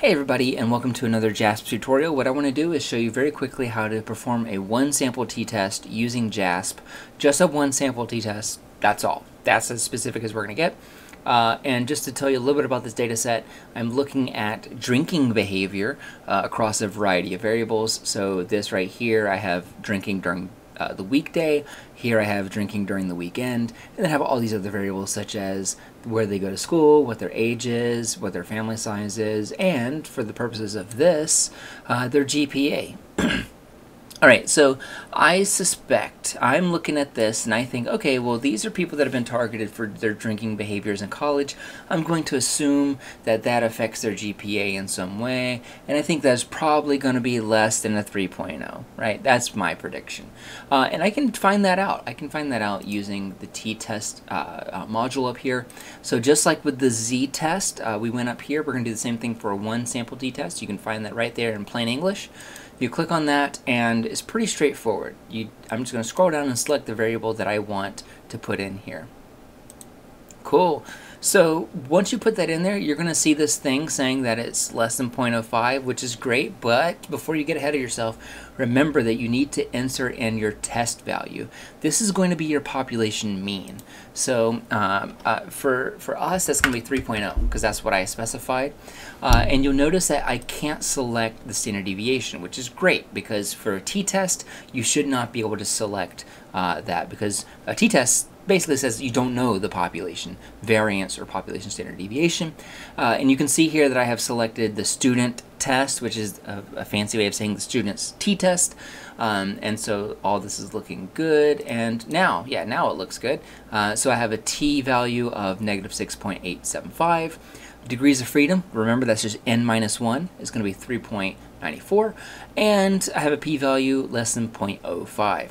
Hey everybody, and welcome to another JASP tutorial. What I want to do is show you very quickly how to perform a OneSample T-test using JASP. Just a OneSample T-test, that's all. That's as specific as we're going to get. And just to tell you a little bit about this data set, I'm looking at drinking behavior across a variety of variables. So this right here, I have drinking during the weekday. Here I have drinking during the weekend, and then I have all these other variables such as where they go to school, what their age is, what their family size is, and for the purposes of this, their GPA. Alright, so I suspect, I'm looking at this and I think, okay, well these are people that have been targeted for their drinking behaviors in college. I'm going to assume that that affects their GPA in some way, and I think that's probably going to be less than a 3.0, right? That's my prediction. And I can find that out. I can find that out using the t-test module up here. So just like with the z-test, we went up here, we're going to do the same thing for a OneSample Dtest. You can find that right there in plain English. You click on that and it's pretty straightforward. I'm just going to scroll down and select the variable that I want to put in here. Cool. So once you put that in there, you're going to see this thing saying that it's less than 0.05, which is great, but before you get ahead of yourself, remember that you need to insert in your test value. This is going to be your population mean. So for us, that's going to be 3.0 because that's what I specified. And you'll notice that I can't select the standard deviation, which is great because for a t-test, you should not be able to select that because a t-test basically says you don't know the population variance or population standard deviation. And you can see here that I have selected the student test, which is a fancy way of saying the student's t-test. And so all this is looking good. And now, yeah, now it looks good. So I have a t value of negative 6.875. Degrees of freedom, remember that's just n-1, is going to be 3.94. And I have a p-value less than 0.05.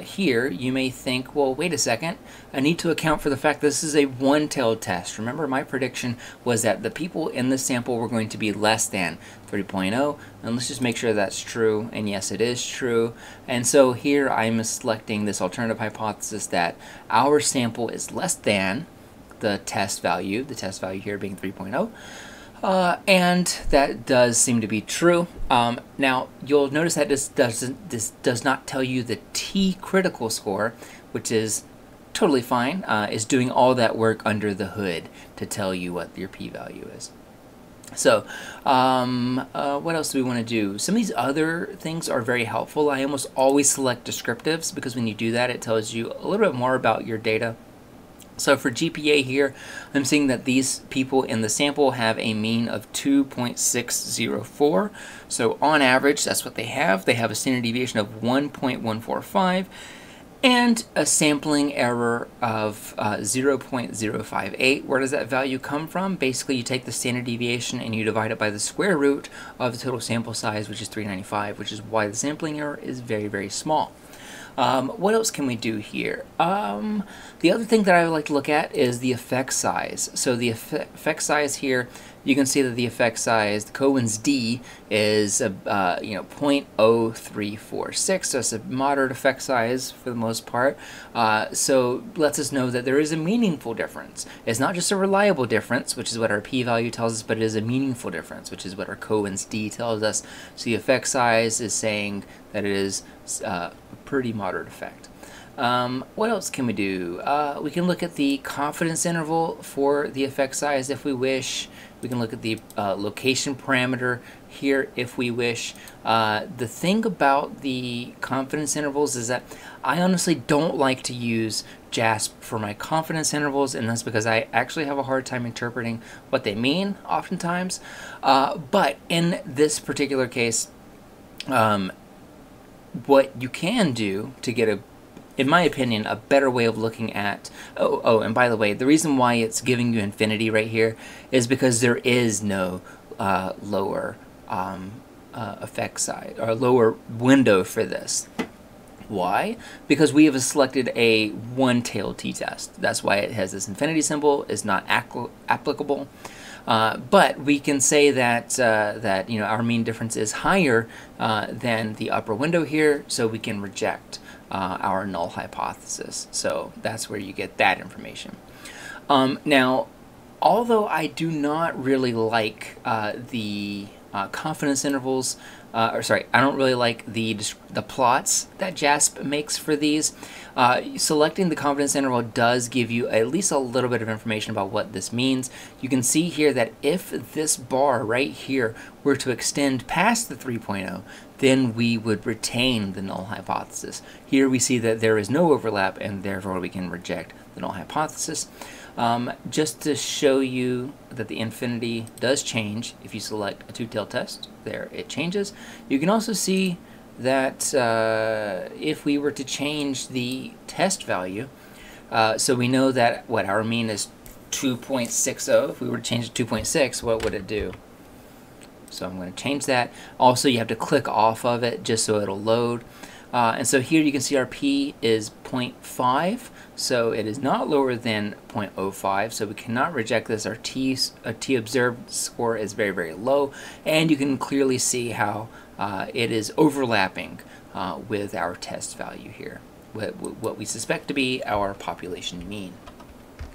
Here you may think, well, wait a second, I need to account for the fact this is a one-tailed test. Remember, my prediction was that the people in the sample were going to be less than 3.0, and let's just make sure that's true, and yes, it is true. And so here I'm selecting this alternative hypothesis that our sample is less than the test value here being 3.0. And that does seem to be true. Now you'll notice that this does not tell you the t critical score, which is totally fine. Is doing all that work under the hood to tell you what your p-value is. So what else do we want to do? Some of these other things are very helpful. I almost always select descriptives because when you do that, it tells you a little bit more about your data. So for GPA here, I'm seeing that these people in the sample have a mean of 2.604. So on average, that's what they have. They have a standard deviation of 1.145 and a sampling error of 0.058. Where does that value come from? Basically, you take the standard deviation and you divide it by the square root of the total sample size, which is 395, which is why the sampling error is very, very small. What else can we do here? The other thing that I would like to look at is the effect size. So the effect size here, you can see that the effect size, the Cohen's d, is 0.0346. So it's a moderate effect size for the most part. So lets us know that there is a meaningful difference. It's not just a reliable difference, which is what our p-value tells us, but it is a meaningful difference, which is what our Cohen's d tells us. So the effect size is saying that it is a pretty moderate effect. What else can we do? We can look at the confidence interval for the effect size if we wish. We can look at the location parameter here if we wish. The thing about the confidence intervals is that I honestly don't like to use JASP for my confidence intervals, and that's because I actually have a hard time interpreting what they mean oftentimes. But in this particular case, what you can do to get in my opinion, a better way of looking at, and by the way, the reason why it's giving you infinity right here is because there is no lower effect size or lower window for this. Why? Because we have selected a one-tailed t-test. That's why it has this infinity symbol. It's not applicable. But we can say that our mean difference is higher than the upper window here, so we can reject our null hypothesis. So that's where you get that information. Now, although I do not really like the confidence intervals, I don't really like the plots that JASP makes for these. Selecting the confidence interval does give you at least a little bit of information about what this means. You can see here that if this bar right here were to extend past the 3.0, then we would retain the null hypothesis. Here we see that there is no overlap, and therefore we can reject the null hypothesis. Just to show you that the infinity does change if you select a two-tailed test, there it changes. You can also see that if we were to change the test value, so we know that what our mean is 2.60. If we were to change it to 2.6, what would it do? So I'm going to change that. Also, you have to click off of it just so it'll load. And so here you can see our P is 0.5, so it is not lower than 0.05, so we cannot reject this. Our T observed score is very, very low, and you can clearly see how it is overlapping with our test value here, what we suspect to be our population mean.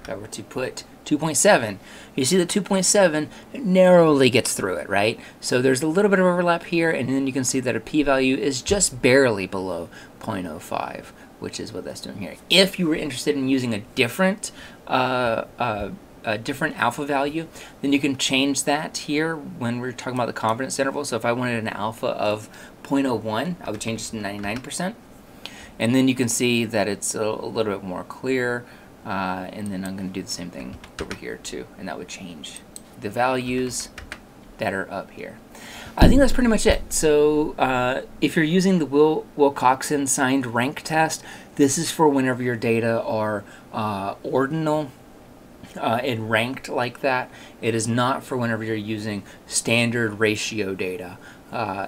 If I were to put 2.7, you see that 2.7 narrowly gets through it, right? So there's a little bit of overlap here, and then you can see that a p-value is just barely below 0.05, which is what that's doing here. If you were interested in using a different alpha value, then you can change that here when we're talking about the confidence interval. So if I wanted an alpha of 0.01, I would change it to 99%. And then you can see that it's a little bit more clear. And then I'm going to do the same thing over here too, and that would change the values that are up here. I think that's pretty much it. So if you're using the Wilcoxon signed rank test, this is for whenever your data are ordinal and ranked like that. It is not for whenever you're using standard ratio data.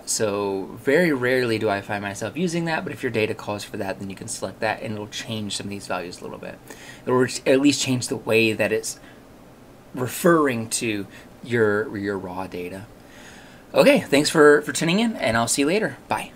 So very rarely do I find myself using that, but if your data calls for that, then you can select that, and it'll change some of these values a little bit. It'll at least change the way that it's referring to your raw data. Okay, thanks for tuning in, and I'll see you later. Bye.